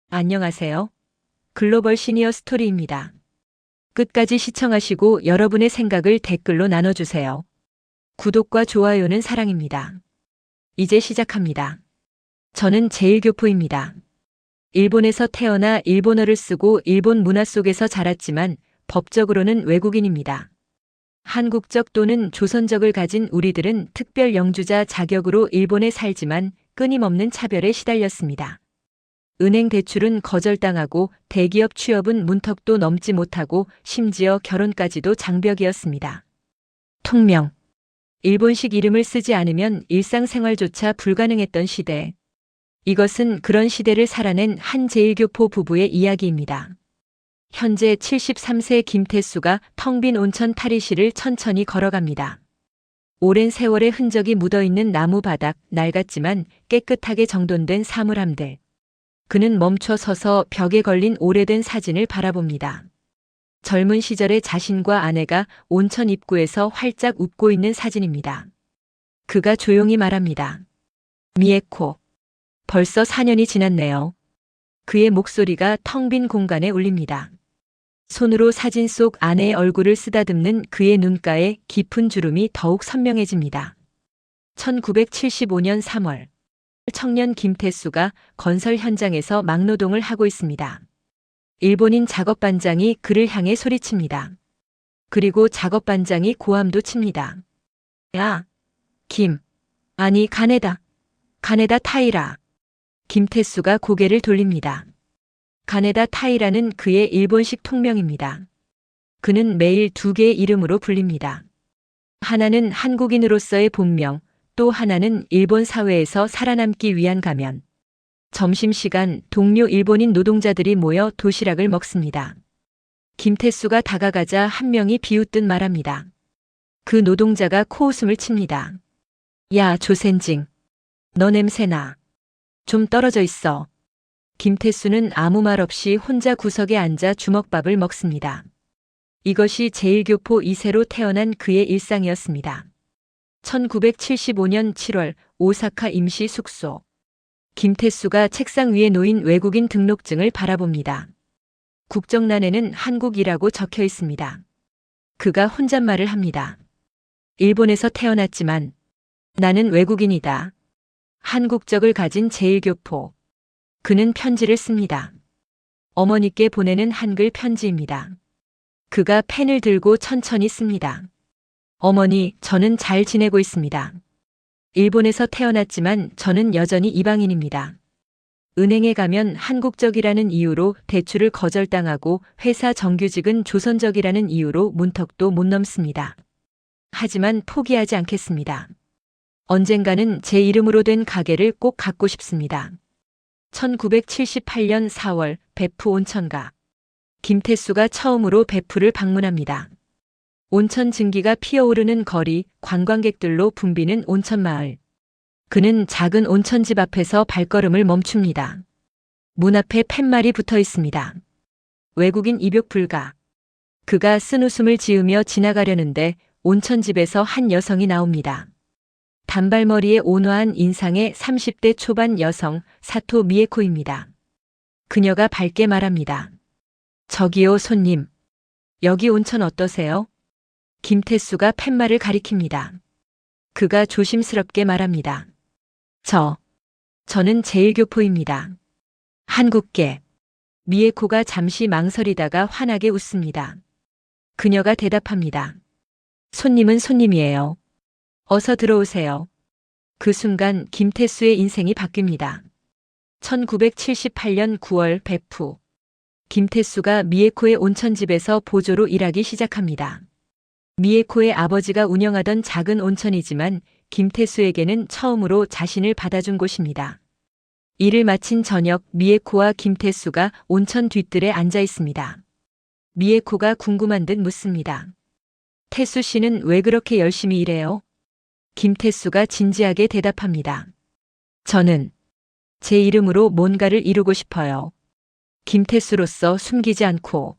안녕하세요. 글로벌 시니어 스토리입니다. 끝까지 시청하시고 여러분의 생각을 댓글로 나눠주세요. 구독과 좋아요는 사랑입니다. 이제 시작합니다. 저는 제일교포입니다. 일본에서 태어나 일본어를 쓰고 일본 문화 속에서 자랐지만 법적으로는 외국인입니다. 한국적 또는 조선적을 가진 우리들은 특별 영주자 자격으로 일본에 살지만 끊임없는 차별에 시달렸습니다. 은행 대출은 거절당하고 대기업 취업은 문턱도 넘지 못하고 심지어 결혼까지도 장벽이었습니다. 통명. 일본식 이름을 쓰지 않으면 일상생활조차 불가능했던 시대. 이것은 그런 시대를 살아낸 한 제일교포 부부의 이야기입니다. 현재 73세 김태수가 텅 빈 온천 탈의실을 천천히 걸어갑니다. 오랜 세월의 흔적이 묻어있는 나무 바닥, 낡았지만 깨끗하게 정돈된 사물함들. 그는 멈춰 서서 벽에 걸린 오래된 사진을 바라봅니다. 젊은 시절의 자신과 아내가 온천 입구에서 활짝 웃고 있는 사진입니다. 그가 조용히 말합니다. 미에코. 벌써 4년이 지났네요. 그의 목소리가 텅 빈 공간에 울립니다. 손으로 사진 속 아내의 얼굴을 쓰다듬는 그의 눈가에 깊은 주름이 더욱 선명해집니다. 1975년 3월. 청년 김태수가 건설 현장에서 막노동을 하고 있습니다. 일본인 작업반장이 그를 향해 소리칩니다. 그리고 작업반장이 고함도 칩니다. 야, 김. 아니, 가네다. 가네다 타이라. 김태수가 고개를 돌립니다. 가네다 타이라는 그의 일본식 통명입니다. 그는 매일 두 개의 이름으로 불립니다. 하나는 한국인으로서의 본명, 또 하나는 일본 사회에서 살아남기 위한 가면. 점심시간 동료 일본인 노동자들이 모여 도시락을 먹습니다. 김태수가 다가가자 한 명이 비웃듯 말합니다. 그 노동자가 코웃음을 칩니다. 야, 조센징. 너 냄새나. 좀 떨어져 있어. 김태수는 아무 말 없이 혼자 구석에 앉아 주먹밥을 먹습니다. 이것이 제일교포 2세로 태어난 그의 일상이었습니다. 1975년 7월 오사카 임시 숙소. 김태수가 책상 위에 놓인 외국인 등록증을 바라봅니다. 국적란에는 한국이라고 적혀 있습니다. 그가 혼잣말을 합니다. 일본에서 태어났지만 나는 외국인이다. 한국적을 가진 제일교포. 그는 편지를 씁니다. 어머니께 보내는 한글 편지입니다. 그가 펜을 들고 천천히 씁니다. 어머니, 저는 잘 지내고 있습니다. 일본에서 태어났지만 저는 여전히 이방인입니다. 은행에 가면 한국적이라는 이유로 대출을 거절당하고 회사 정규직은 조선적이라는 이유로 문턱도 못 넘습니다. 하지만 포기하지 않겠습니다. 언젠가는 제 이름으로 된 가게를 꼭 갖고 싶습니다. 1978년 4월 배프 온천가. 김태수가 처음으로 배프를 방문합니다. 온천 증기가 피어오르는 거리, 관광객들로 붐비는 온천마을. 그는 작은 온천집 앞에서 발걸음을 멈춥니다. 문 앞에 팻말이 붙어 있습니다. 외국인 입욕 불가. 그가 쓴웃음을 지으며 지나가려는데 온천집에서 한 여성이 나옵니다. 단발머리에 온화한 인상의 30대 초반 여성 사토 미에코입니다. 그녀가 밝게 말합니다. 저기요, 손님. 여기 온천 어떠세요? 김태수가 팻말을 가리킵니다. 그가 조심스럽게 말합니다. 저는 제일교포입니다. 한국계. 미에코가 잠시 망설이다가 환하게 웃습니다. 그녀가 대답합니다. 손님은 손님이에요. 어서 들어오세요. 그 순간 김태수의 인생이 바뀝니다. 1978년 9월 배프. 김태수가 미에코의 온천집에서 보조로 일하기 시작합니다. 미에코의 아버지가 운영하던 작은 온천이지만 김태수에게는 처음으로 자신을 받아준 곳입니다. 일을 마친 저녁 미에코와 김태수가 온천 뒤뜰에 앉아 있습니다. 미에코가 궁금한 듯 묻습니다. 태수 씨는 왜 그렇게 열심히 일해요? 김태수가 진지하게 대답합니다. 저는 제 이름으로 뭔가를 이루고 싶어요. 김태수로서 숨기지 않고.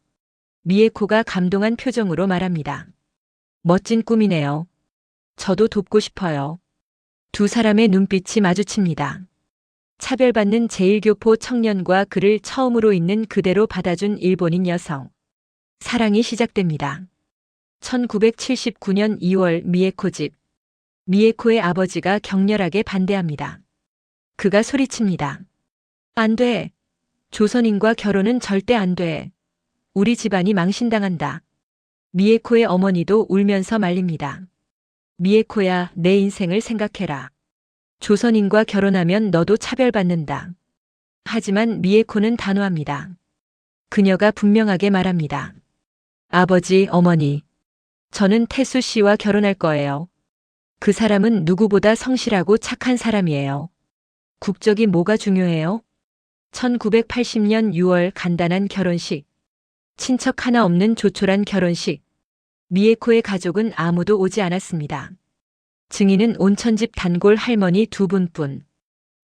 미에코가 감동한 표정으로 말합니다. 멋진 꿈이네요. 저도 돕고 싶어요. 두 사람의 눈빛이 마주칩니다. 차별받는 제1교포 청년과 그를 처음으로 있는 그대로 받아준 일본인 여성. 사랑이 시작됩니다. 1979년 2월 미에코 집. 미에코의 아버지가 격렬하게 반대합니다. 그가 소리칩니다. 안 돼. 조선인과 결혼은 절대 안 돼. 우리 집안이 망신당한다. 미에코의 어머니도 울면서 말립니다. 미에코야, 내 인생을 생각해라. 조선인과 결혼하면 너도 차별받는다. 하지만 미에코는 단호합니다. 그녀가 분명하게 말합니다. 아버지, 어머니. 저는 태수 씨와 결혼할 거예요. 그 사람은 누구보다 성실하고 착한 사람이에요. 국적이 뭐가 중요해요? 1980년 6월 간단한 결혼식. 친척 하나 없는 조촐한 결혼식. 미에코의 가족은 아무도 오지 않았습니다. 증인은 온천집 단골 할머니 두 분뿐.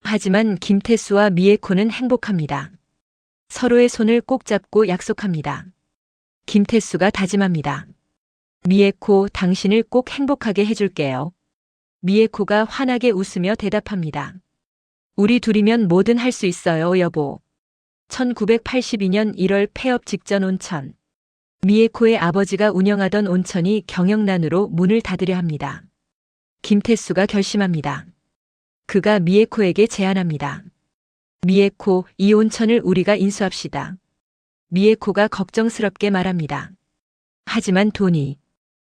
하지만 김태수와 미에코는 행복합니다. 서로의 손을 꼭 잡고 약속합니다. 김태수가 다짐합니다. 미에코, 당신을 꼭 행복하게 해줄게요. 미에코가 환하게 웃으며 대답합니다. 우리 둘이면 뭐든 할 수 있어요, 여보. 1982년 1월 폐업 직전 온천. 미에코의 아버지가 운영하던 온천이 경영난으로 문을 닫으려 합니다. 김태수가 결심합니다. 그가 미에코에게 제안합니다. 미에코, 이 온천을 우리가 인수합시다. 미에코가 걱정스럽게 말합니다. 하지만 돈이.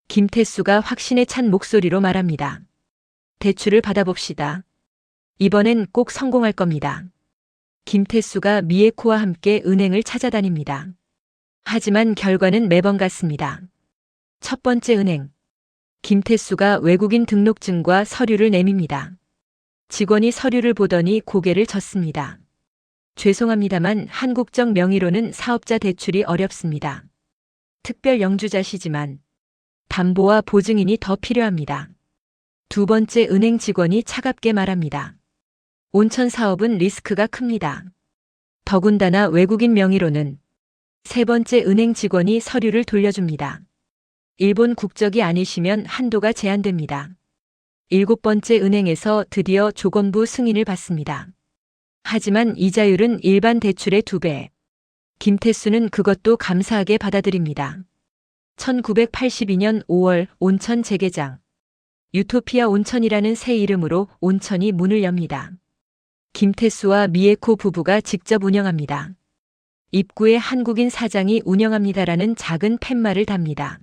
김태수가 확신에 찬 목소리로 말합니다. 대출을 받아봅시다. 이번엔 꼭 성공할 겁니다. 김태수가 미에코와 함께 은행을 찾아다닙니다. 하지만 결과는 매번 같습니다. 첫 번째 은행. 김태수가 외국인 등록증과 서류를 내밉니다. 직원이 서류를 보더니 고개를 젓습니다. 죄송합니다만 한국적 명의로는 사업자 대출이 어렵습니다. 특별 영주자시지만 담보와 보증인이 더 필요합니다. 두 번째 은행 직원이 차갑게 말합니다. 온천 사업은 리스크가 큽니다. 더군다나 외국인 명의로는. 세 번째 은행 직원이 서류를 돌려줍니다. 일본 국적이 아니시면 한도가 제한됩니다. 일곱 번째 은행에서 드디어 조건부 승인을 받습니다. 하지만 이자율은 일반 대출의 2배. 김태수는 그것도 감사하게 받아들입니다. 1982년 5월 온천 재개장. 유토피아 온천이라는 새 이름으로 온천이 문을 엽니다. 김태수와 미에코 부부가 직접 운영합니다. 입구에 한국인 사장이 운영합니다라는 작은 팻말을 답니다.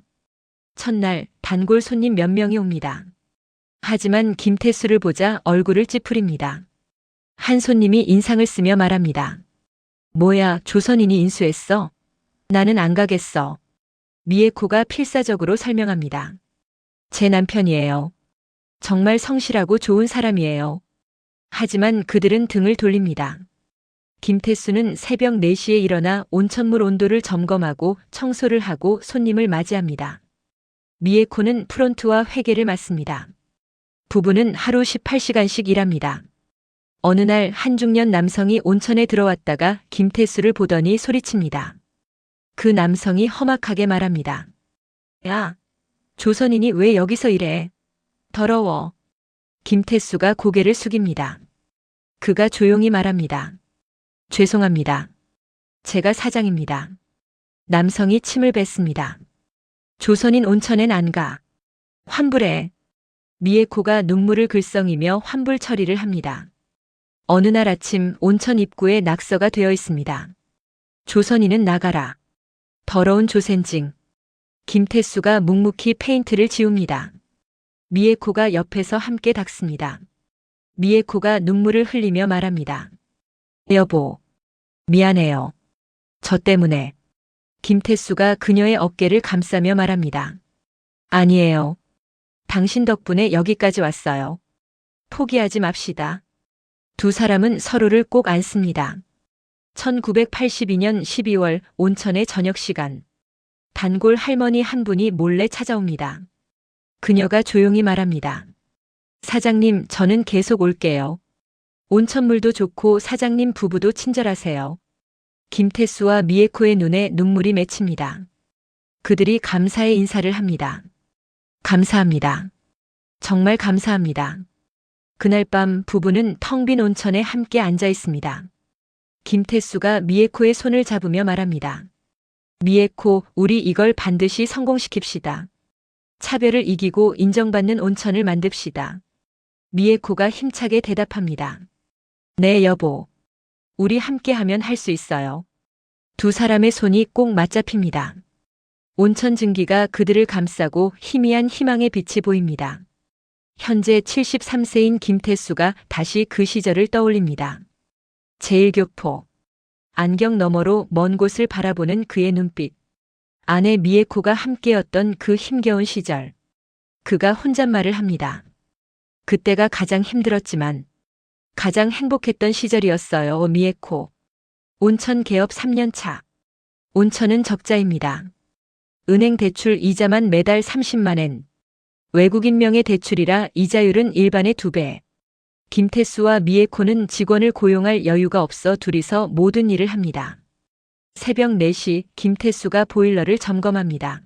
첫날 단골 손님 몇 명이 옵니다. 하지만 김태수를 보자 얼굴을 찌푸립니다. 한 손님이 인상을 쓰며 말합니다. 뭐야, 조선인이 인수했어? 나는 안 가겠어. 미에코가 필사적으로 설명합니다. 제 남편이에요. 정말 성실하고 좋은 사람이에요. 하지만 그들은 등을 돌립니다. 김태수는 새벽 4시에 일어나 온천물 온도를 점검하고 청소를 하고 손님을 맞이합니다. 미에코는 프론트와 회계를 맡습니다. 부부는 하루 18시간씩 일합니다. 어느 날 한 중년 남성이 온천에 들어왔다가 김태수를 보더니 소리칩니다. 그 남성이 험악하게 말합니다. 야, 조선인이 왜 여기서 일해? 더러워. 김태수가 고개를 숙입니다. 그가 조용히 말합니다. 죄송합니다. 제가 사장입니다. 남성이 침을 뱉습니다. 조선인 온천엔 안 가. 환불해. 미에코가 눈물을 글썽이며 환불 처리를 합니다. 어느 날 아침 온천 입구에 낙서가 되어 있습니다. 조선인은 나가라. 더러운 조센징. 김태수가 묵묵히 페인트를 지웁니다. 미에코가 옆에서 함께 닦습니다. 미에코가 눈물을 흘리며 말합니다. 여보, 미안해요. 저 때문에. 김태수가 그녀의 어깨를 감싸며 말합니다. 아니에요. 당신 덕분에 여기까지 왔어요. 포기하지 맙시다. 두 사람은 서로를 꼭 안습니다. 1982년 12월 온천의 저녁 시간. 단골 할머니 한 분이 몰래 찾아옵니다. 그녀가 조용히 말합니다. 사장님, 저는 계속 올게요. 온천물도 좋고 사장님 부부도 친절하세요. 김태수와 미에코의 눈에 눈물이 맺힙니다. 그들이 감사의 인사를 합니다. 감사합니다. 정말 감사합니다. 그날 밤 부부는 텅 빈 온천에 함께 앉아 있습니다. 김태수가 미에코의 손을 잡으며 말합니다. 미에코, 우리 이걸 반드시 성공시킵시다. 차별을 이기고 인정받는 온천을 만듭시다. 미에코가 힘차게 대답합니다. 네, 여보. 우리 함께하면 할 수 있어요. 두 사람의 손이 꼭 맞잡힙니다. 온천 증기가 그들을 감싸고 희미한 희망의 빛이 보입니다. 현재 73세인 김태수가 다시 그 시절을 떠올립니다. 제1교포. 안경 너머로 먼 곳을 바라보는 그의 눈빛. 아내 미에코가 함께였던 그 힘겨운 시절. 그가 혼잣말을 합니다. 그때가 가장 힘들었지만 가장 행복했던 시절이었어요, 미에코. 온천 개업 3년 차. 온천은 적자입니다. 은행 대출 이자만 매달 30만 엔. 외국인명의 대출이라 이자율은 일반의 2배. 김태수와 미에코는 직원을 고용할 여유가 없어 둘이서 모든 일을 합니다. 새벽 4시 김태수가 보일러를 점검합니다.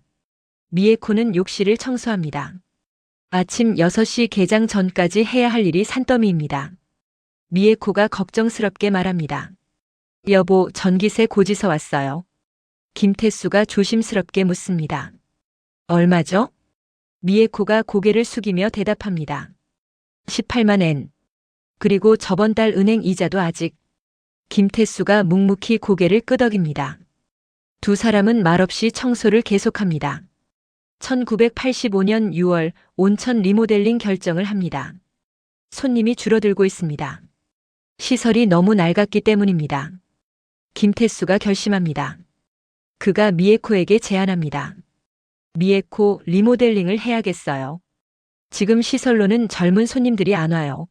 미에코는 욕실을 청소합니다. 아침 6시 개장 전까지 해야 할 일이 산더미입니다. 미에코가 걱정스럽게 말합니다. 여보, 전기세 고지서 왔어요. 김태수가 조심스럽게 묻습니다. 얼마죠? 미에코가 고개를 숙이며 대답합니다. 18만 엔. 그리고 저번 달 은행 이자도 아직. 김태수가 묵묵히 고개를 끄덕입니다. 두 사람은 말없이 청소를 계속합니다. 1985년 6월 온천 리모델링 결정을 합니다. 손님이 줄어들고 있습니다. 시설이 너무 낡았기 때문입니다. 김태수가 결심합니다. 그가 미에코에게 제안합니다. 미에코, 리모델링을 해야겠어요. 지금 시설로는 젊은 손님들이 안 와요.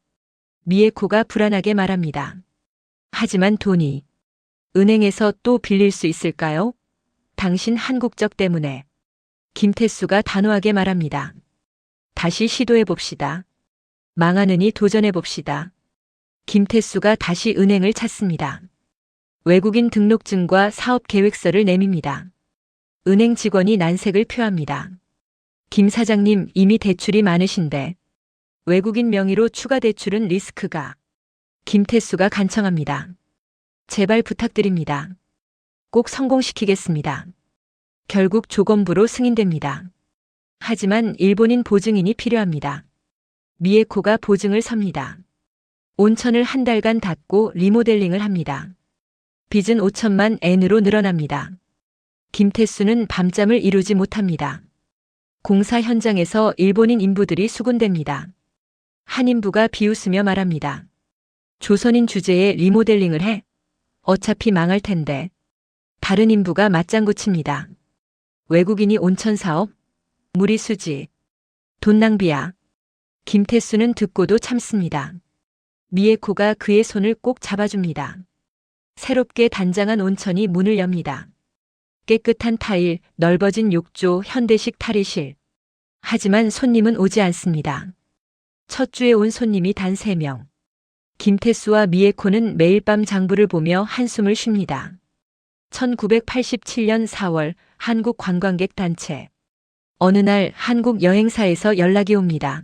미에코가 불안하게 말합니다. 하지만 돈이 은행에서 또 빌릴 수 있을까요? 당신 한국적 때문에. 김태수가 단호하게 말합니다. 다시 시도해봅시다. 망하느니 도전해봅시다. 김태수가 다시 은행을 찾습니다. 외국인 등록증과 사업 계획서를 내밉니다. 은행 직원이 난색을 표합니다. 김 사장님, 이미 대출이 많으신데 외국인 명의로 추가 대출은 리스크가. 김태수가 간청합니다. 제발 부탁드립니다. 꼭 성공시키겠습니다. 결국 조건부로 승인됩니다. 하지만 일본인 보증인이 필요합니다. 미에코가 보증을 섭니다. 온천을 한 달간 닫고 리모델링을 합니다. 빚은 5천만 엔으로 늘어납니다. 김태수는 밤잠을 이루지 못합니다. 공사 현장에서 일본인 인부들이 수군댑니다. 한 인부가 비웃으며 말합니다. 조선인 주제에 리모델링을 해? 어차피 망할 텐데. 다른 인부가 맞장구 칩니다. 외국인이 온천 사업? 무리수지. 돈 낭비야. 김태수는 듣고도 참습니다. 미에코가 그의 손을 꼭 잡아줍니다. 새롭게 단장한 온천이 문을 엽니다. 깨끗한 타일, 넓어진 욕조, 현대식 탈의실. 하지만 손님은 오지 않습니다. 첫 주에 온 손님이 단 3명. 김태수와 미에코는 매일 밤 장부를 보며 한숨을 쉽니다. 1987년 4월 한국 관광객 단체. 어느 날 한국 여행사에서 연락이 옵니다.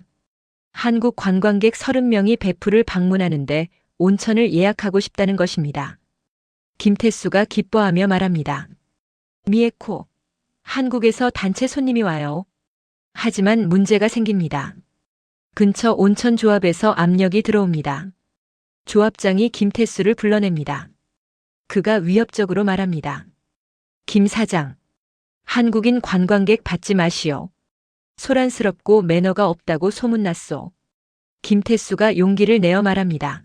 한국 관광객 30명이 베프를 방문하는데 온천을 예약하고 싶다는 것입니다. 김태수가 기뻐하며 말합니다. 미에코, 한국에서 단체 손님이 와요. 하지만 문제가 생깁니다. 근처 온천 조합에서 압력이 들어옵니다. 조합장이 김태수를 불러냅니다. 그가 위협적으로 말합니다. 김 사장, 한국인 관광객 받지 마시오. 소란스럽고 매너가 없다고 소문났소. 김태수가 용기를 내어 말합니다.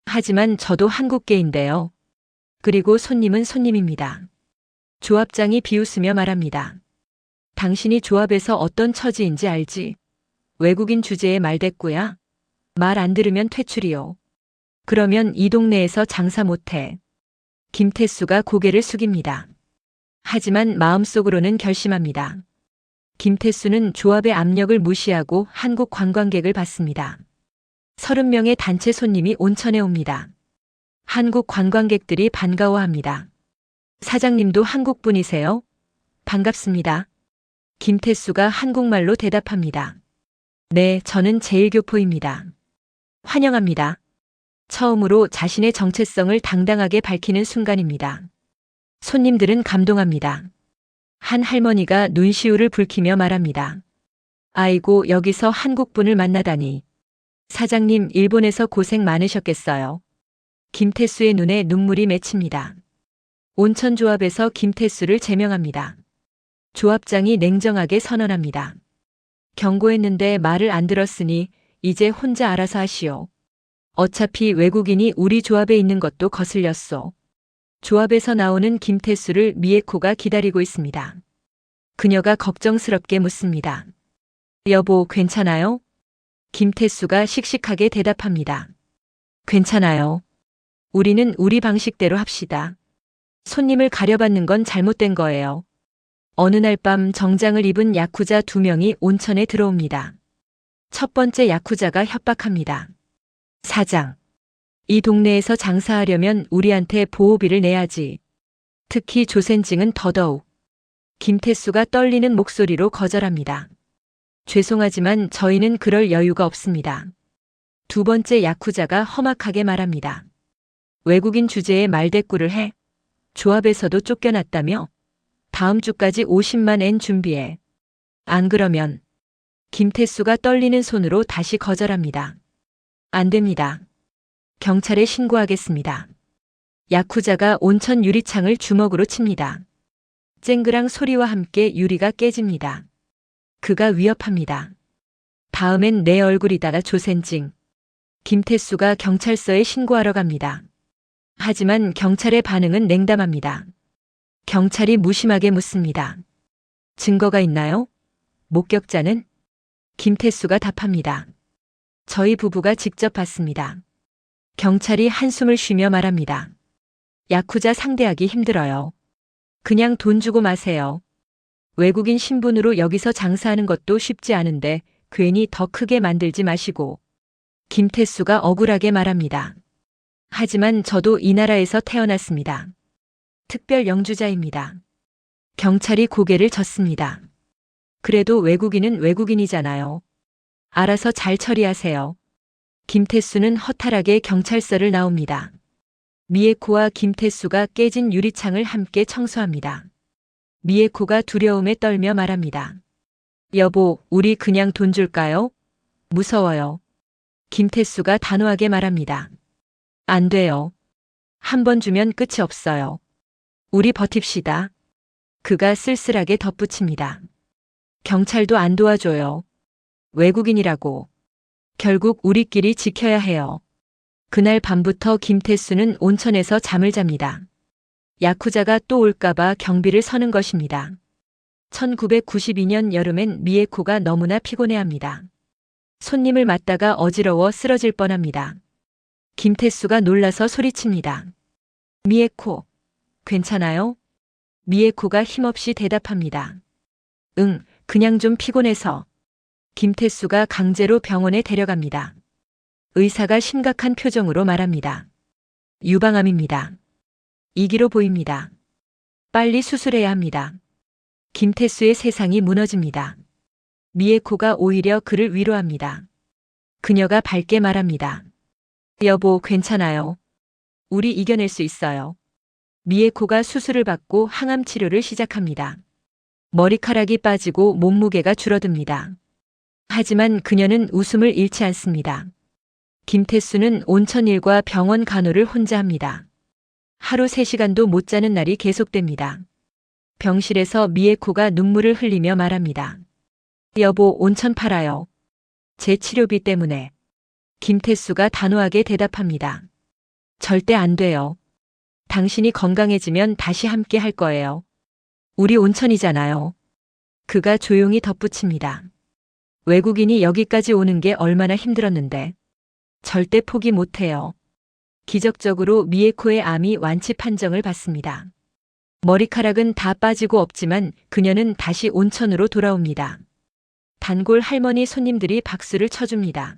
하지만 저도 한국계인데요. 그리고 손님은 손님입니다. 조합장이 비웃으며 말합니다. 당신이 조합에서 어떤 처지인지 알지? 외국인 주제에 말대꾸야? 말 안 들으면 퇴출이요. 그러면 이 동네에서 장사 못해. 김태수가 고개를 숙입니다. 하지만 마음속으로는 결심합니다. 김태수는 조합의 압력을 무시하고 한국 관광객을 받습니다. 30명의 단체 손님이 온천에 옵니다. 한국 관광객들이 반가워합니다. 사장님도 한국분이세요? 반갑습니다. 김태수가 한국말로 대답합니다. 네, 저는 제1교포입니다. 환영합니다. 처음으로 자신의 정체성을 당당하게 밝히는 순간입니다. 손님들은 감동합니다. 한 할머니가 눈시울을 붉히며 말합니다. 아이고, 여기서 한국분을 만나다니. 사장님, 일본에서 고생 많으셨겠어요. 김태수의 눈에 눈물이 맺힙니다. 온천조합에서 김태수를 제명합니다. 조합장이 냉정하게 선언합니다. 경고했는데 말을 안 들었으니 이제 혼자 알아서 하시오. 어차피 외국인이 우리 조합에 있는 것도 거슬렸소. 조합에서 나오는 김태수를 미에코가 기다리고 있습니다. 그녀가 걱정스럽게 묻습니다. 여보, 괜찮아요? 김태수가 씩씩하게 대답합니다. 괜찮아요. 우리는 우리 방식대로 합시다. 손님을 가려받는 건 잘못된 거예요. 어느 날 밤 정장을 입은 야쿠자 2명이 온천에 들어옵니다. 첫 번째 야쿠자가 협박합니다. 사장, 이 동네에서 장사하려면 우리한테 보호비를 내야지. 특히 조센징은 더더욱. 김태수가 떨리는 목소리로 거절합니다. 죄송하지만 저희는 그럴 여유가 없습니다. 두 번째 야쿠자가 험악하게 말합니다. 외국인 주제에 말대꾸를 해? 조합에서도 쫓겨났다며? 다음 주까지 50만 엔 준비해. 안 그러면. 김태수가 떨리는 손으로 다시 거절합니다. 안 됩니다. 경찰에 신고하겠습니다. 야쿠자가 온천 유리창을 주먹으로 칩니다. 쨍그랑 소리와 함께 유리가 깨집니다. 그가 위협합니다. 다음엔 내 얼굴이다가 조센징. 김태수가 경찰서에 신고하러 갑니다. 하지만 경찰의 반응은 냉담합니다. 경찰이 무심하게 묻습니다. 증거가 있나요? 목격자는? 김태수가 답합니다. 저희 부부가 직접 봤습니다. 경찰이 한숨을 쉬며 말합니다. 야쿠자 상대하기 힘들어요. 그냥 돈 주고 마세요. 외국인 신분으로 여기서 장사하는 것도 쉽지 않은데 괜히 더 크게 만들지 마시고. 김태수가 억울하게 말합니다. 하지만 저도 이 나라에서 태어났습니다. 특별 영주자입니다. 경찰이 고개를 젓습니다. 그래도 외국인은 외국인이잖아요. 알아서 잘 처리하세요. 김태수는 허탈하게 경찰서를 나옵니다. 미에코와 김태수가 깨진 유리창을 함께 청소합니다. 미에코가 두려움에 떨며 말합니다. 여보, 우리 그냥 돈 줄까요? 무서워요. 김태수가 단호하게 말합니다. 안 돼요. 한 번 주면 끝이 없어요. 우리 버팁시다. 그가 쓸쓸하게 덧붙입니다. 경찰도 안 도와줘요. 외국인이라고. 결국 우리끼리 지켜야 해요. 그날 밤부터 김태수는 온천에서 잠을 잡니다. 야쿠자가 또 올까봐 경비를 서는 것입니다. 1992년 여름엔 미에코가 너무나 피곤해합니다. 손님을 맞다가 어지러워 쓰러질 뻔합니다. 김태수가 놀라서 소리칩니다. 미에코, 괜찮아요? 미에코가 힘없이 대답합니다. 응, 그냥 좀 피곤해서. 김태수가 강제로 병원에 데려갑니다. 의사가 심각한 표정으로 말합니다. 유방암입니다. 이기로 보입니다. 빨리 수술해야 합니다. 김태수의 세상이 무너집니다. 미에코가 오히려 그를 위로합니다. 그녀가 밝게 말합니다. 여보, 괜찮아요. 우리 이겨낼 수 있어요. 미에코가 수술을 받고 항암 치료를 시작합니다. 머리카락이 빠지고 몸무게가 줄어듭니다. 하지만 그녀는 웃음을 잃지 않습니다. 김태수는 온천 일과 병원 간호를 혼자 합니다. 하루 3시간도 못 자는 날이 계속됩니다. 병실에서 미에코가 눈물을 흘리며 말합니다. 여보, 온천 팔아요. 제 치료비 때문에. 김태수가 단호하게 대답합니다. 절대 안 돼요. 당신이 건강해지면 다시 함께 할 거예요. 우리 온천이잖아요. 그가 조용히 덧붙입니다. 외국인이 여기까지 오는 게 얼마나 힘들었는데. 절대 포기 못해요. 기적적으로 미에코의 암이 완치 판정을 받습니다. 머리카락은 다 빠지고 없지만 그녀는 다시 온천으로 돌아옵니다. 단골 할머니 손님들이 박수를 쳐줍니다.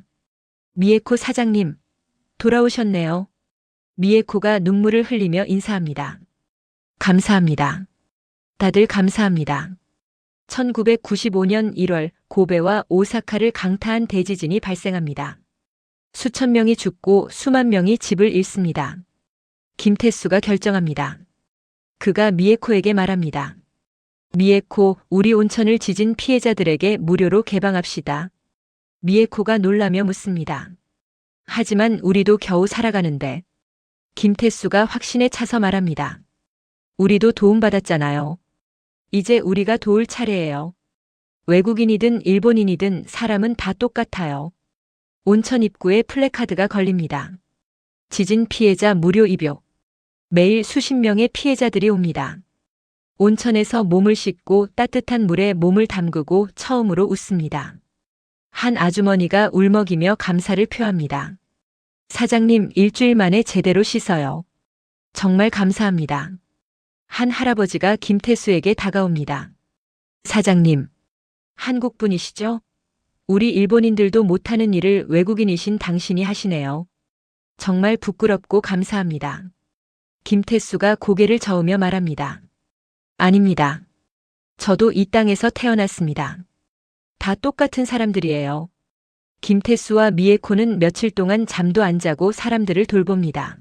미에코 사장님, 돌아오셨네요. 미에코가 눈물을 흘리며 인사합니다. 감사합니다. 다들 감사합니다. 1995년 1월 고베와 오사카를 강타한 대지진이 발생합니다. 수천 명이 죽고 수만 명이 집을 잃습니다. 김태수가 결정합니다. 그가 미에코에게 말합니다. 미에코, 우리 온천을 지진 피해자들에게 무료로 개방합시다. 미에코가 놀라며 묻습니다. 하지만 우리도 겨우 살아가는데. 김태수가 확신에 차서 말합니다. 우리도 도움받았잖아요. 이제 우리가 도울 차례예요. 외국인이든 일본인이든 사람은 다 똑같아요. 온천 입구에 플래카드가 걸립니다. 지진 피해자 무료 입욕. 매일 수십 명의 피해자들이 옵니다. 온천에서 몸을 씻고 따뜻한 물에 몸을 담그고 처음으로 웃습니다. 한 아주머니가 울먹이며 감사를 표합니다. 사장님, 일주일 만에 제대로 씻어요. 정말 감사합니다. 한 할아버지가 김태수에게 다가옵니다. 사장님, 한국분이시죠? 우리 일본인들도 못하는 일을 외국인이신 당신이 하시네요. 정말 부끄럽고 감사합니다. 김태수가 고개를 저으며 말합니다. 아닙니다. 저도 이 땅에서 태어났습니다. 다 똑같은 사람들이에요. 김태수와 미에코는 며칠 동안 잠도 안 자고 사람들을 돌봅니다.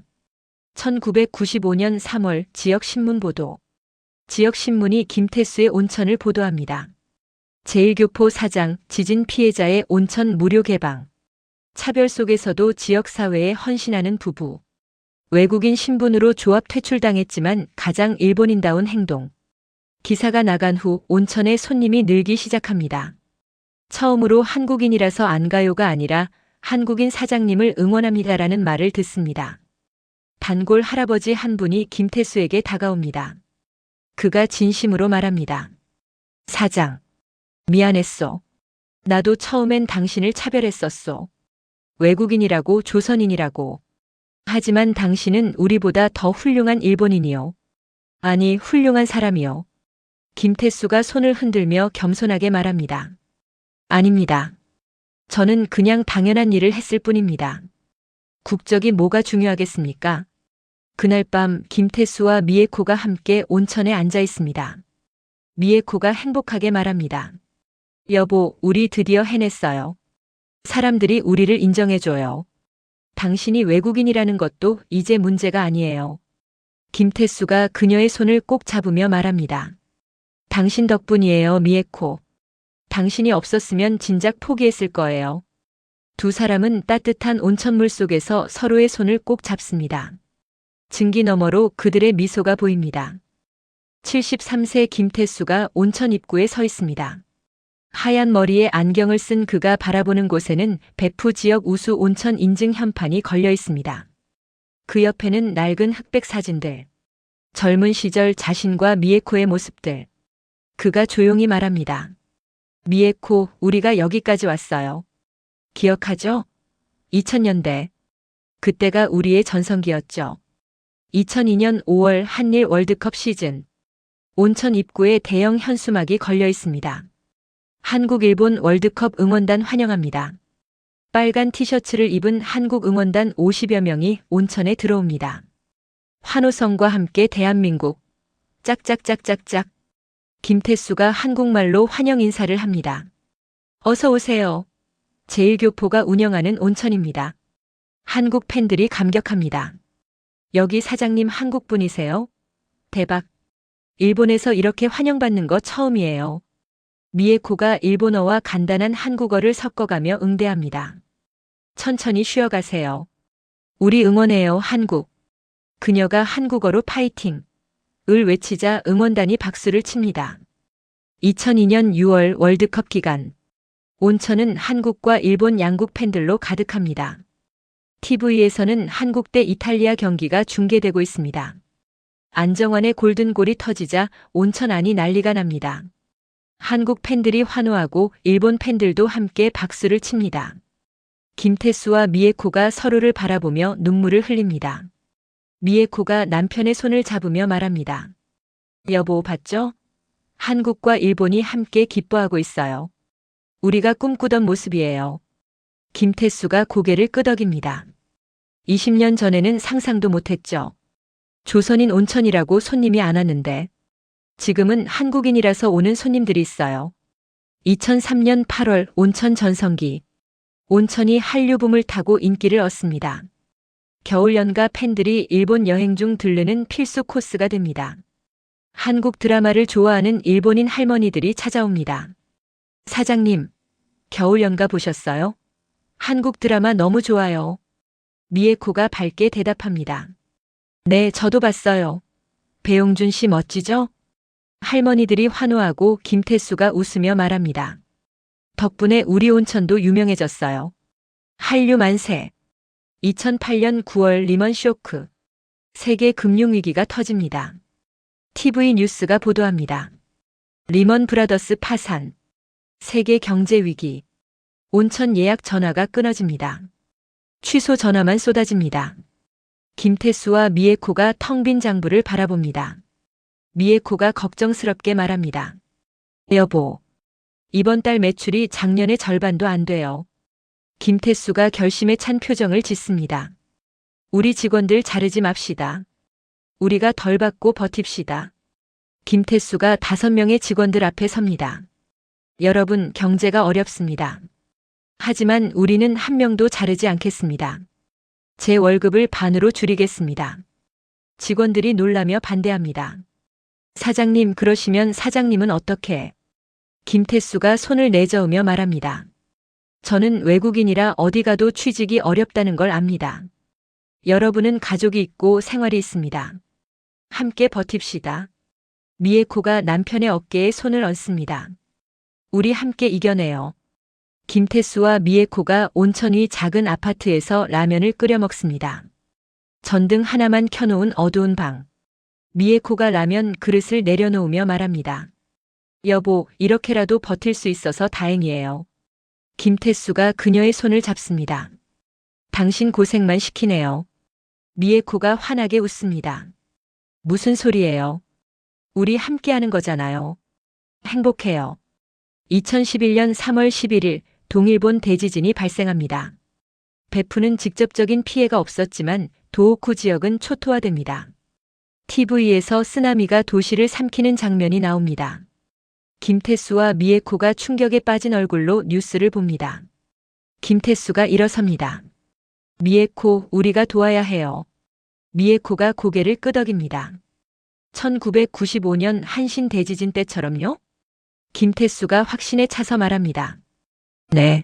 1995년 3월 지역신문 보도. 지역신문이 김태수의 온천을 보도합니다. 제1교포 사장, 지진 피해자의 온천 무료 개방. 차별 속에서도 지역사회에 헌신하는 부부. 외국인 신분으로 조합 퇴출당했지만 가장 일본인다운 행동. 기사가 나간 후 온천에 손님이 늘기 시작합니다. 처음으로 한국인이라서 안 가요가 아니라 한국인 사장님을 응원합니다라는 말을 듣습니다. 단골 할아버지 한 분이 김태수에게 다가옵니다. 그가 진심으로 말합니다. 사장, 미안했어. 나도 처음엔 당신을 차별했었어. 외국인이라고 조선인이라고. 하지만 당신은 우리보다 더 훌륭한 일본인이요. 아니, 훌륭한 사람이요. 김태수가 손을 흔들며 겸손하게 말합니다. 아닙니다. 저는 그냥 당연한 일을 했을 뿐입니다. 국적이 뭐가 중요하겠습니까? 그날 밤 김태수와 미에코가 함께 온천에 앉아 있습니다. 미에코가 행복하게 말합니다. 여보, 우리 드디어 해냈어요. 사람들이 우리를 인정해줘요. 당신이 외국인이라는 것도 이제 문제가 아니에요. 김태수가 그녀의 손을 꼭 잡으며 말합니다. 당신 덕분이에요, 미에코. 당신이 없었으면 진작 포기했을 거예요. 두 사람은 따뜻한 온천물 속에서 서로의 손을 꼭 잡습니다. 증기 너머로 그들의 미소가 보입니다. 73세 김태수가 온천 입구에 서 있습니다. 하얀 머리에 안경을 쓴 그가 바라보는 곳에는 배프 지역 우수 온천 인증 현판이 걸려 있습니다. 그 옆에는 낡은 흑백 사진들. 젊은 시절 자신과 미에코의 모습들. 그가 조용히 말합니다. 미에코, 우리가 여기까지 왔어요. 기억하죠? 2000년대. 그때가 우리의 전성기였죠. 2002년 5월 한일 월드컵 시즌. 온천 입구에 대형 현수막이 걸려 있습니다. 한국 일본 월드컵 응원단 환영합니다. 빨간 티셔츠를 입은 한국 응원단 50여 명이 온천에 들어옵니다. 환호성과 함께 대한민국. 짝짝짝짝짝. 김태수가 한국말로 환영 인사를 합니다. 어서 오세요. 제1교포가 운영하는 온천입니다. 한국 팬들이 감격합니다. 여기 사장님 한국분이세요? 대박. 일본에서 이렇게 환영받는 거 처음이에요. 미에코가 일본어와 간단한 한국어를 섞어가며 응대합니다. 천천히 쉬어가세요. 우리 응원해요, 한국. 그녀가 한국어로 파이팅! 을 외치자 응원단이 박수를 칩니다. 2002년 6월 월드컵 기간. 온천은 한국과 일본 양국 팬들로 가득합니다. TV에서는 한국 대 이탈리아 경기가 중계되고 있습니다. 안정환의 골든골이 터지자 온천 안이 난리가 납니다. 한국 팬들이 환호하고 일본 팬들도 함께 박수를 칩니다. 김태수와 미에코가 서로를 바라보며 눈물을 흘립니다. 미에코가 남편의 손을 잡으며 말합니다. 여보, 봤죠? 한국과 일본이 함께 기뻐하고 있어요. 우리가 꿈꾸던 모습이에요. 김태수가 고개를 끄덕입니다. 20년 전에는 상상도 못했죠. 조선인 온천이라고 손님이 안 왔는데 지금은 한국인이라서 오는 손님들이 있어요. 2003년 8월 온천 전성기. 온천이 한류붐을 타고 인기를 얻습니다. 겨울 연가 팬들이 일본 여행 중 들르는 필수 코스가 됩니다. 한국 드라마를 좋아하는 일본인 할머니들이 찾아옵니다. 사장님, 겨울 연가 보셨어요? 한국 드라마 너무 좋아요. 미에코가 밝게 대답합니다. 네, 저도 봤어요. 배용준 씨 멋지죠? 할머니들이 환호하고 김태수가 웃으며 말합니다. 덕분에 우리 온천도 유명해졌어요. 한류 만세. 2008년 9월 리먼 쇼크. 세계 금융위기가 터집니다. TV 뉴스가 보도합니다. 리먼 브라더스 파산. 세계 경제 위기. 온천 예약 전화가 끊어집니다. 취소 전화만 쏟아집니다. 김태수와 미에코가 텅 빈 장부를 바라봅니다. 미에코가 걱정스럽게 말합니다. 여보, 이번 달 매출이 작년의 절반도 안 돼요. 김태수가 결심에 찬 표정을 짓습니다. 우리 직원들 자르지 맙시다. 우리가 덜 받고 버팁시다. 김태수가 5명의 직원들 앞에 섭니다. 여러분, 경제가 어렵습니다. 하지만 우리는 한 명도 자르지 않겠습니다. 제 월급을 반으로 줄이겠습니다. 직원들이 놀라며 반대합니다. 사장님, 그러시면 사장님은 어떻게? 김태수가 손을 내저으며 말합니다. 저는 외국인이라 어디 가도 취직이 어렵다는 걸 압니다. 여러분은 가족이 있고 생활이 있습니다. 함께 버팁시다. 미에코가 남편의 어깨에 손을 얹습니다. 우리 함께 이겨내요. 김태수와 미에코가 온천 위 작은 아파트에서 라면을 끓여 먹습니다. 전등 하나만 켜놓은 어두운 방. 미에코가 라면 그릇을 내려놓으며 말합니다. 여보, 이렇게라도 버틸 수 있어서 다행이에요. 김태수가 그녀의 손을 잡습니다. 당신 고생만 시키네요. 미에코가 환하게 웃습니다. 무슨 소리예요? 우리 함께하는 거잖아요. 행복해요. 2011년 3월 11일 동일본 대지진이 발생합니다. 베푸는 직접적인 피해가 없었지만 도호쿠 지역은 초토화됩니다. TV에서 쓰나미가 도시를 삼키는 장면이 나옵니다. 김태수와 미에코가 충격에 빠진 얼굴로 뉴스를 봅니다. 김태수가 일어섭니다. 미에코, 우리가 도와야 해요. 미에코가 고개를 끄덕입니다. 1995년 한신 대지진 때처럼요? 김태수가 확신에 차서 말합니다. 네.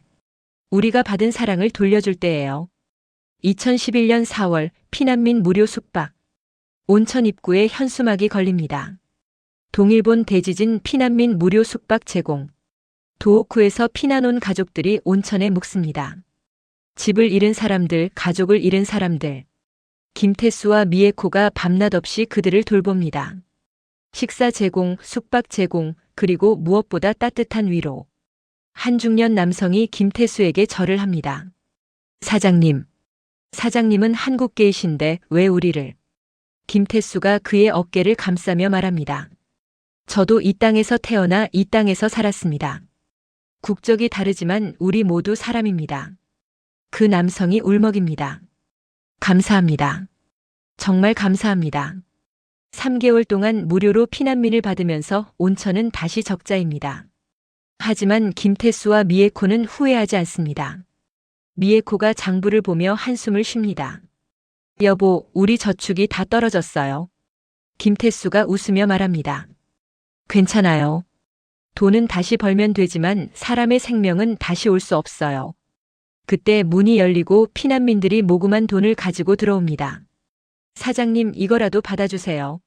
우리가 받은 사랑을 돌려줄 때예요. 2011년 4월 피난민 무료 숙박. 온천 입구에 현수막이 걸립니다. 동일본 대지진 피난민 무료 숙박 제공. 도호쿠에서 피난 온 가족들이 온천에 묵습니다. 집을 잃은 사람들, 가족을 잃은 사람들. 김태수와 미에코가 밤낮 없이 그들을 돌봅니다. 식사 제공, 숙박 제공, 그리고 무엇보다 따뜻한 위로. 한 중년 남성이 김태수에게 절을 합니다. 사장님. 사장님은 한국계이신데 왜 우리를? 김태수가 그의 어깨를 감싸며 말합니다. 저도 이 땅에서 태어나 이 땅에서 살았습니다. 국적이 다르지만 우리 모두 사람입니다. 그 남성이 울먹입니다. 감사합니다. 정말 감사합니다. 3개월 동안 무료로 피난민을 받으면서 온천은 다시 적자입니다. 하지만 김태수와 미에코는 후회하지 않습니다. 미에코가 장부를 보며 한숨을 쉽니다. 여보, 우리 저축이 다 떨어졌어요. 김태수가 웃으며 말합니다. 괜찮아요. 돈은 다시 벌면 되지만 사람의 생명은 다시 올 수 없어요. 그때 문이 열리고 피난민들이 모금한 돈을 가지고 들어옵니다. 사장님, 이거라도 받아주세요.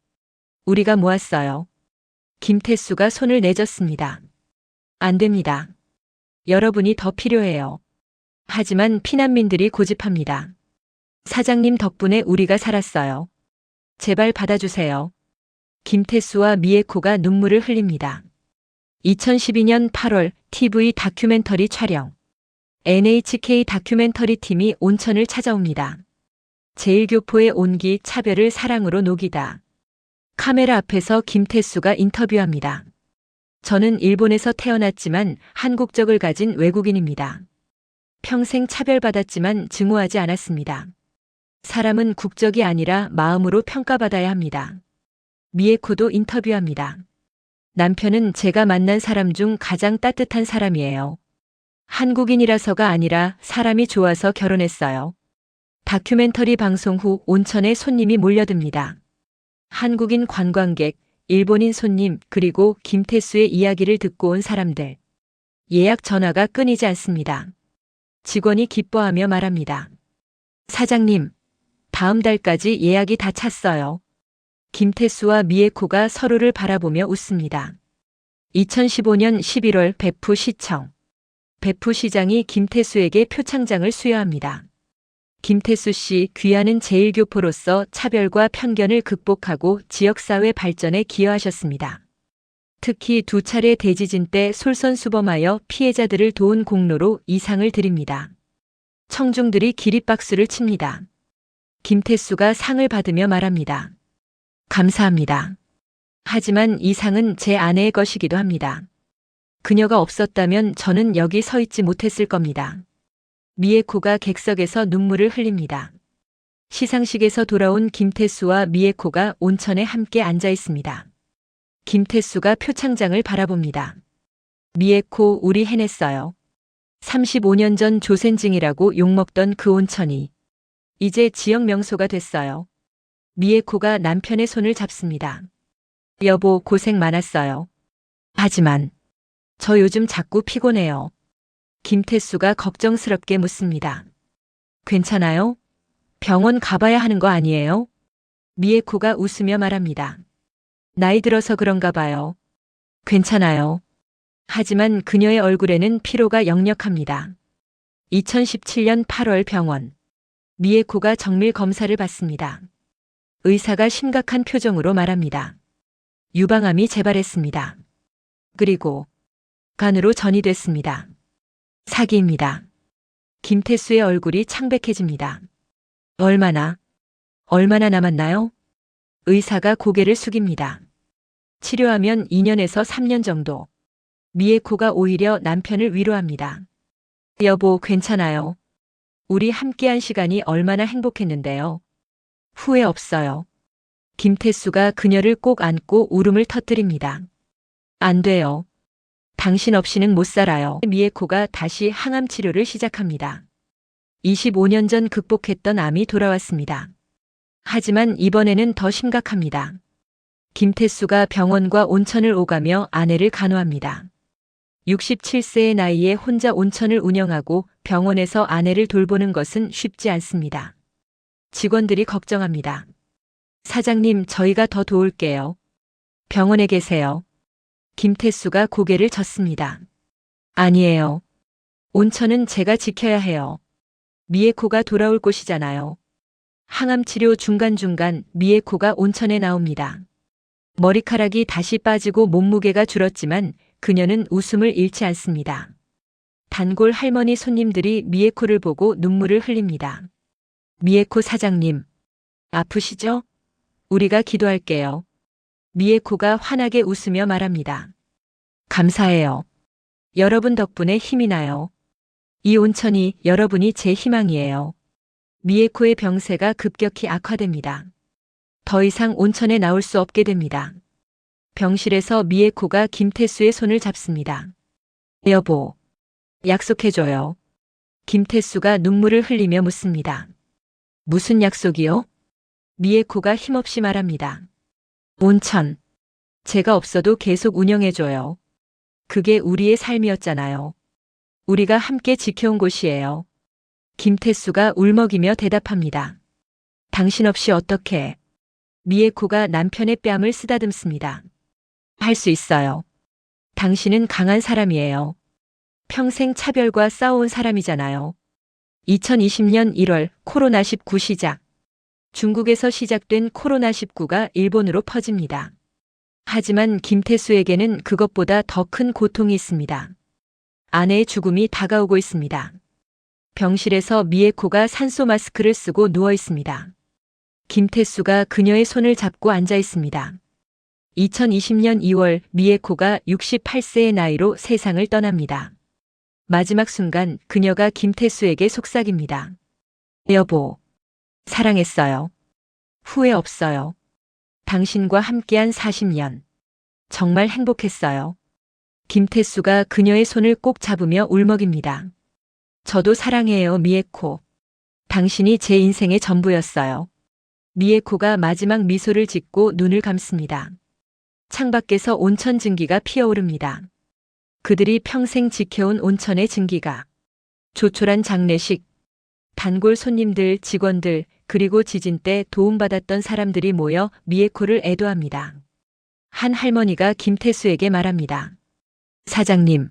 우리가 모았어요. 김태수가 손을 내젓습니다. 안 됩니다. 여러분이 더 필요해요. 하지만 피난민들이 고집합니다. 사장님 덕분에 우리가 살았어요. 제발 받아주세요. 김태수와 미에코가 눈물을 흘립니다. 2012년 8월 TV 다큐멘터리 촬영. NHK 다큐멘터리 팀이 온천을 찾아옵니다. 제1교포의 온기, 차별을 사랑으로 녹이다. 카메라 앞에서 김태수가 인터뷰합니다. 저는 일본에서 태어났지만 한국적을 가진 외국인입니다. 평생 차별받았지만 증오하지 않았습니다. 사람은 국적이 아니라 마음으로 평가받아야 합니다. 미에코도 인터뷰합니다. 남편은 제가 만난 사람 중 가장 따뜻한 사람이에요. 한국인이라서가 아니라 사람이 좋아서 결혼했어요. 다큐멘터리 방송 후 온천에 손님이 몰려듭니다. 한국인 관광객, 일본인 손님, 그리고 김태수의 이야기를 듣고 온 사람들. 예약 전화가 끊이지 않습니다. 직원이 기뻐하며 말합니다. 사장님, 다음 달까지 예약이 다 찼어요. 김태수와 미에코가 서로를 바라보며 웃습니다. 2015년 11월 배프시청. 배프시장이 김태수에게 표창장을 수여합니다. 김태수 씨 귀하는 제1교포로서 차별과 편견을 극복하고 지역사회 발전에 기여하셨습니다. 특히 2차례 대지진 때 솔선수범하여 피해자들을 도운 공로로 이 상을 드립니다. 청중들이 기립박수를 칩니다. 김태수가 상을 받으며 말합니다. 감사합니다. 하지만 이 상은 제 아내의 것이기도 합니다. 그녀가 없었다면 저는 여기 서 있지 못했을 겁니다. 미에코가 객석에서 눈물을 흘립니다. 시상식에서 돌아온 김태수와 미에코가 온천에 함께 앉아 있습니다. 김태수가 표창장을 바라봅니다. 미에코, 우리 해냈어요. 35년 전 조센징이라고 욕먹던 그 온천이 이제 지역 명소가 됐어요. 미에코가 남편의 손을 잡습니다. 여보, 고생 많았어요. 하지만 저 요즘 자꾸 피곤해요. 김태수가 걱정스럽게 묻습니다. 괜찮아요? 병원 가봐야 하는 거 아니에요? 미에코가 웃으며 말합니다. 나이 들어서 그런가 봐요. 괜찮아요. 하지만 그녀의 얼굴에는 피로가 역력합니다. 2017년 8월 병원. 미에코가 정밀 검사를 받습니다. 의사가 심각한 표정으로 말합니다. 유방암이 재발했습니다. 그리고 간으로 전이됐습니다. 사기입니다. 김태수의 얼굴이 창백해집니다. 얼마나 남았나요? 의사가 고개를 숙입니다. 치료하면 2년에서 3년 정도. 미에코가 오히려 남편을 위로합니다. 여보, 괜찮아요. 우리 함께한 시간이 얼마나 행복했는데요. 후회 없어요. 김태수가 그녀를 꼭 안고 울음을 터뜨립니다. 안 돼요. 당신 없이는 못 살아요. 미에코가 다시 항암 치료를 시작합니다. 25년 전 극복했던 암이 돌아왔습니다. 하지만 이번에는 더 심각합니다. 김태수가 병원과 온천을 오가며 아내를 간호합니다. 67세의 나이에 혼자 온천을 운영하고 병원에서 아내를 돌보는 것은 쉽지 않습니다. 직원들이 걱정합니다. 사장님, 저희가 더 도울게요. 병원에 계세요. 김태수가 고개를 젓습니다. 아니에요. 온천은 제가 지켜야 해요. 미에코가 돌아올 곳이잖아요. 항암 치료 중간중간 미에코가 온천에 나옵니다. 머리카락이 다시 빠지고 몸무게가 줄었지만 그녀는 웃음을 잃지 않습니다. 단골 할머니 손님들이 미에코를 보고 눈물을 흘립니다. 미에코 사장님, 아프시죠? 우리가 기도할게요. 미에코가 환하게 웃으며 말합니다. 감사해요. 여러분 덕분에 힘이 나요. 이 온천이 여러분이 제 희망이에요. 미에코의 병세가 급격히 악화됩니다. 더 이상 온천에 나올 수 없게 됩니다. 병실에서 미에코가 김태수의 손을 잡습니다. 여보, 약속해줘요. 김태수가 눈물을 흘리며 묻습니다. 무슨 약속이요? 미에코가 힘없이 말합니다. 온천. 제가 없어도 계속 운영해줘요. 그게 우리의 삶이었잖아요. 우리가 함께 지켜온 곳이에요. 김태수가 울먹이며 대답합니다. 당신 없이 어떻게? 미에코가 남편의 뺨을 쓰다듬습니다. 할 수 있어요. 당신은 강한 사람이에요. 평생 차별과 싸워온 사람이잖아요. 2020년 1월 코로나19 시작. 중국에서 시작된 코로나19가 일본으로 퍼집니다. 하지만 김태수에게는 그것보다 더 큰 고통이 있습니다. 아내의 죽음이 다가오고 있습니다. 병실에서 미에코가 산소 마스크를 쓰고 누워 있습니다. 김태수가 그녀의 손을 잡고 앉아 있습니다. 2020년 2월 미에코가 68세의 나이로 세상을 떠납니다. 마지막 순간 그녀가 김태수에게 속삭입니다. 여보, 사랑했어요. 후회 없어요. 당신과 함께한 40년. 정말 행복했어요. 김태수가 그녀의 손을 꼭 잡으며 울먹입니다. 저도 사랑해요, 미에코. 당신이 제 인생의 전부였어요. 미에코가 마지막 미소를 짓고 눈을 감습니다. 창밖에서 온천 증기가 피어오릅니다. 그들이 평생 지켜온 온천의 증기가. 조촐한 장례식, 단골 손님들, 직원들, 그리고 지진 때 도움받았던 사람들이 모여 미에코를 애도합니다. 한 할머니가 김태수에게 말합니다. 사장님.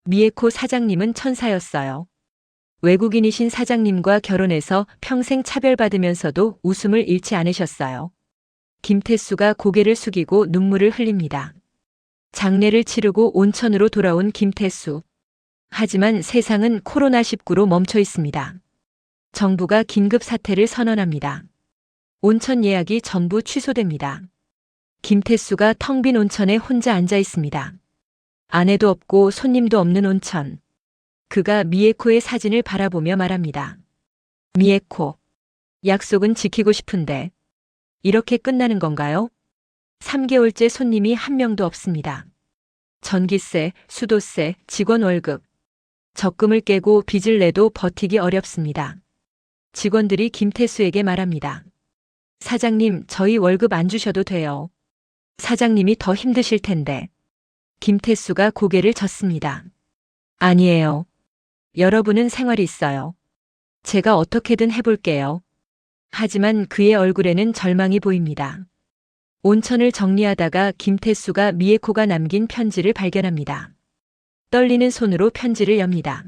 미에코 사장님은 천사였어요. 외국인이신 사장님과 결혼해서 평생 차별받으면서도 웃음을 잃지 않으셨어요. 김태수가 고개를 숙이고 눈물을 흘립니다. 장례를 치르고 온천으로 돌아온 김태수. 하지만 세상은 코로나19로 멈춰 있습니다. 정부가 긴급 사태를 선언합니다. 온천 예약이 전부 취소됩니다. 김태수가 텅 빈 온천에 혼자 앉아 있습니다. 아내도 없고 손님도 없는 온천. 그가 미에코의 사진을 바라보며 말합니다. 미에코, 약속은 지키고 싶은데 이렇게 끝나는 건가요? 3개월째 손님이 한 명도 없습니다. 전기세, 수도세, 직원 월급. 적금을 깨고 빚을 내도 버티기 어렵습니다. 직원들이 김태수에게 말합니다. 사장님, 저희 월급 안 주셔도 돼요. 사장님이 더 힘드실 텐데. 김태수가 고개를 젓습니다. 아니에요. 여러분은 생활이 있어요. 제가 어떻게든 해볼게요. 하지만 그의 얼굴에는 절망이 보입니다. 온천을 정리하다가 김태수가 미에코가 남긴 편지를 발견합니다. 떨리는 손으로 편지를 엽니다.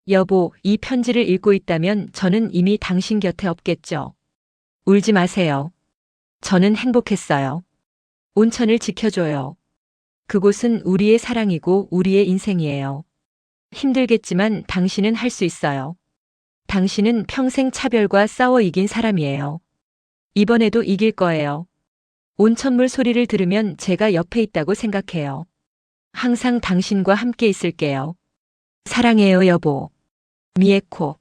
여보, 이 편지를 읽고 있다면 저는 이미 당신 곁에 없겠죠. 울지 마세요. 저는 행복했어요. 온천을 지켜줘요. 그곳은 우리의 사랑이고 우리의 인생이에요. 힘들겠지만 당신은 할 수 있어요. 당신은 평생 차별과 싸워 이긴 사람이에요. 이번에도 이길 거예요. 온천물 소리를 들으면 제가 옆에 있다고 생각해요. 항상 당신과 함께 있을게요. 사랑해요, 여보. 미에코.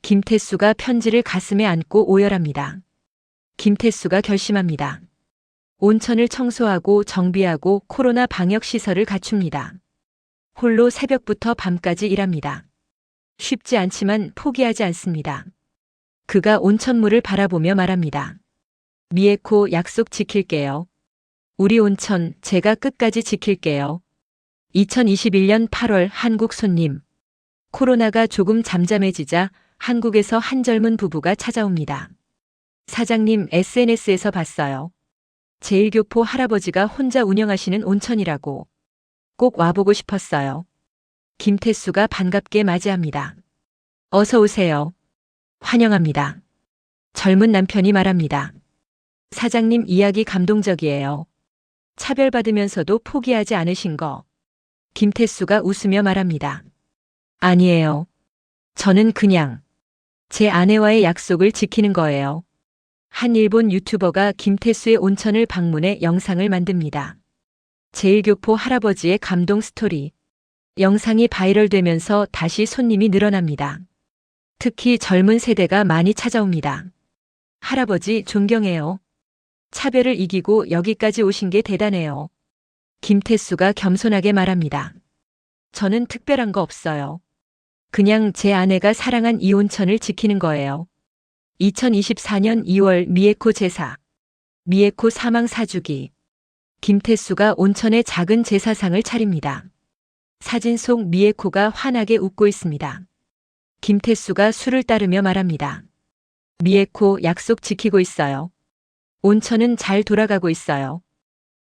김태수가 편지를 가슴에 안고 오열합니다. 김태수가 결심합니다. 온천을 청소하고 정비하고 코로나 방역 시설을 갖춥니다. 홀로 새벽부터 밤까지 일합니다. 쉽지 않지만 포기하지 않습니다. 그가 온천물을 바라보며 말합니다. 미에코, 약속 지킬게요. 우리 온천 제가 끝까지 지킬게요. 2021년 8월 한국 손님. 코로나가 조금 잠잠해지자 한국에서 한 젊은 부부가 찾아옵니다. 사장님, SNS에서 봤어요. 제1교포 할아버지가 혼자 운영하시는 온천이라고. 꼭 와보고 싶었어요. 김태수가 반갑게 맞이합니다. 어서 오세요. 환영합니다. 젊은 남편이 말합니다. 사장님, 이야기 감동적이에요. 차별받으면서도 포기하지 않으신 거. 김태수가 웃으며 말합니다. 아니에요. 저는 그냥 제 아내와의 약속을 지키는 거예요. 한 일본 유튜버가 김태수의 온천을 방문해 영상을 만듭니다. 제1교포 할아버지의 감동 스토리. 영상이 바이럴되면서 다시 손님이 늘어납니다. 특히 젊은 세대가 많이 찾아옵니다. 할아버지, 존경해요. 차별을 이기고 여기까지 오신 게 대단해요. 김태수가 겸손하게 말합니다. 저는 특별한 거 없어요. 그냥 제 아내가 사랑한 이 온천을 지키는 거예요. 2024년 2월 미에코 제사. 미에코 사망 4주기. 김태수가 온천에 작은 제사상을 차립니다. 사진 속 미에코가 환하게 웃고 있습니다. 김태수가 술을 따르며 말합니다. 미에코, 약속 지키고 있어요. 온천은 잘 돌아가고 있어요.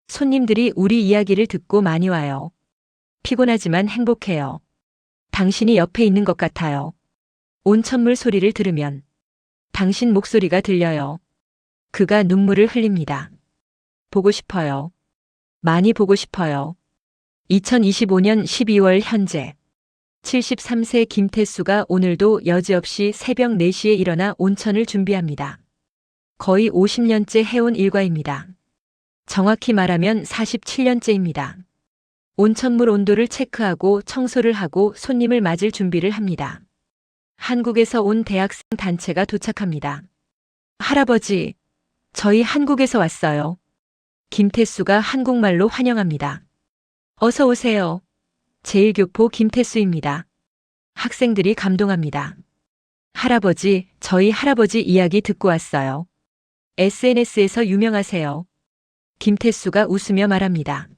손님들이 우리 이야기를 듣고 많이 와요. 피곤하지만 행복해요. 당신이 옆에 있는 것 같아요. 온천물 소리를 들으면 당신 목소리가 들려요. 그가 눈물을 흘립니다. 보고 싶어요. 많이 보고 싶어요. 2025년 12월 현재 73세 김태수가 오늘도 여지없이 새벽 4시에 일어나 온천을 준비합니다. 거의 50년째 해온 일과입니다. 정확히 말하면 47년째입니다. 온천물 온도를 체크하고 청소를 하고 손님을 맞을 준비를 합니다. 한국에서 온 대학생 단체가 도착합니다. 할아버지, 저희 한국에서 왔어요. 김태수가 한국말로 환영합니다. 어서 오세요. 제1교포 김태수입니다. 학생들이 감동합니다. 할아버지, 저희 할아버지 이야기 듣고 왔어요. SNS에서 유명하세요. 김태수가 웃으며 말합니다.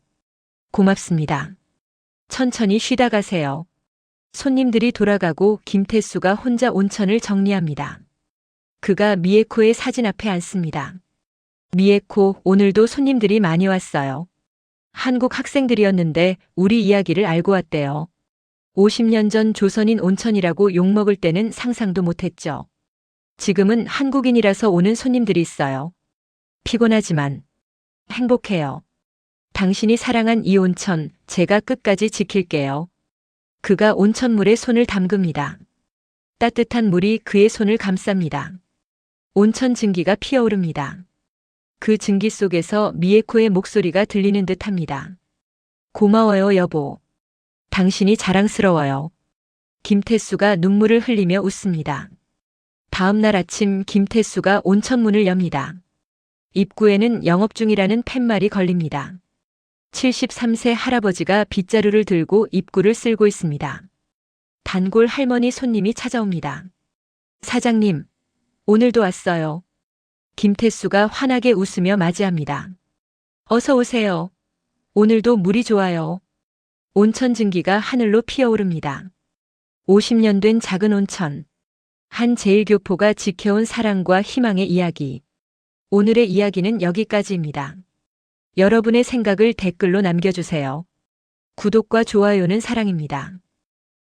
고맙습니다. 천천히 쉬다 가세요. 손님들이 돌아가고 김태수가 혼자 온천을 정리합니다. 그가 미에코의 사진 앞에 앉습니다. 미에코, 오늘도 손님들이 많이 왔어요. 한국 학생들이었는데 우리 이야기를 알고 왔대요. 50년 전 조선인 온천이라고 욕먹을 때는 상상도 못했죠. 지금은 한국인이라서 오는 손님들이 있어요. 피곤하지만 행복해요. 당신이 사랑한 이 온천 제가 끝까지 지킬게요. 그가 온천물에 손을 담급니다. 따뜻한 물이 그의 손을 감쌉니다. 온천 증기가 피어오릅니다. 그 증기 속에서 미에코의 목소리가 들리는 듯합니다. 고마워요, 여보. 당신이 자랑스러워요. 김태수가 눈물을 흘리며 웃습니다. 다음 날 아침 김태수가 온천문을 엽니다. 입구에는 영업 중이라는 팻말이 걸립니다. 73세 할아버지가 빗자루를 들고 입구를 쓸고 있습니다. 단골 할머니 손님이 찾아옵니다. 사장님, 오늘도 왔어요. 김태수가 환하게 웃으며 맞이합니다. 어서 오세요. 오늘도 물이 좋아요. 온천 증기가 하늘로 피어오릅니다. 50년 된 작은 온천. 한 제1교포가 지켜온 사랑과 희망의 이야기. 오늘의 이야기는 여기까지입니다. 여러분의 생각을 댓글로 남겨주세요. 구독과 좋아요는 사랑입니다.